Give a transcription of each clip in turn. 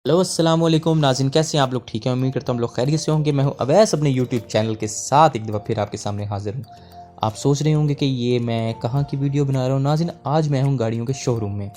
हेलो अस्सलाम वालेकुम नाज़रीन, कैसे हैं आप लोग? ठीक है, उम्मीद करता हूँ हम लोग खैरियत से होंगे। मैं हूँ अवैस अपने यूट्यूब चैनल के साथ एक दफ़ा फिर आपके सामने हाज़िर हूँ। आप सोच रहे होंगे कि ये मैं कहाँ की वीडियो बना रहा हूँ। नाज़रीन, आज मैं हूँ गाड़ियों के शोरूम में,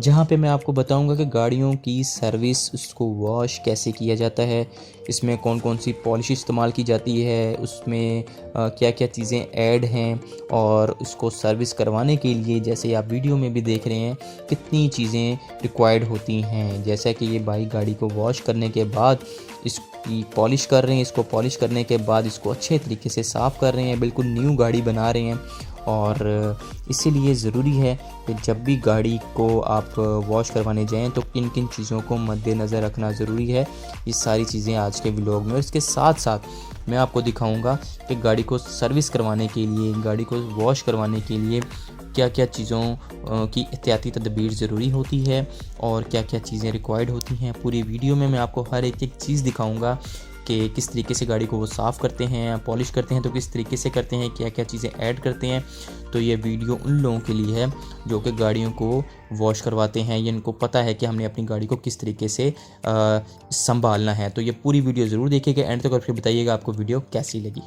जहाँ पे मैं आपको बताऊँगा कि गाड़ियों की सर्विस, उसको वॉश कैसे किया जाता है, इसमें कौन कौन सी पॉलिश इस्तेमाल की जाती है, उसमें क्या क्या चीज़ें ऐड हैं, और उसको सर्विस करवाने के लिए जैसे आप वीडियो में भी देख रहे हैं कितनी चीज़ें रिक्वायर्ड होती हैं। जैसा कि ये भाई गाड़ी को वॉश करने के बाद इसकी पॉलिश कर रहे हैं, इसको पॉलिश करने के बाद इसको अच्छे तरीके से साफ़ कर रहे हैं, बिल्कुल न्यू गाड़ी बना रहे हैं। और इसीलिए ज़रूरी है कि जब भी गाड़ी को आप वॉश करवाने जाएं तो किन किन चीज़ों को मद्देनज़र रखना ज़रूरी है। ये सारी चीज़ें आज के व्लॉग में, और इसके साथ साथ मैं आपको दिखाऊंगा कि गाड़ी को सर्विस करवाने के लिए, गाड़ी को वॉश करवाने के लिए क्या क्या चीज़ों की एहतियाती तदबीर ज़रूरी होती है और क्या क्या चीज़ें रिक्वायर्ड होती हैं। पूरी वीडियो में मैं आपको हर एक चीज़ दिखाऊंगा कि किस तरीके से गाड़ी को वो साफ़ करते हैं, पॉलिश करते हैं तो किस तरीके से करते हैं, क्या क्या चीज़ें ऐड करते हैं। तो ये वीडियो उन लोगों के लिए है जो कि गाड़ियों को वॉश करवाते हैं, या इनको पता है कि हमने अपनी गाड़ी को किस तरीके से संभालना है। तो ये पूरी वीडियो ज़रूर देखिएगा एंड तक, और फिर बताइएगा आपको वीडियो कैसी लगी।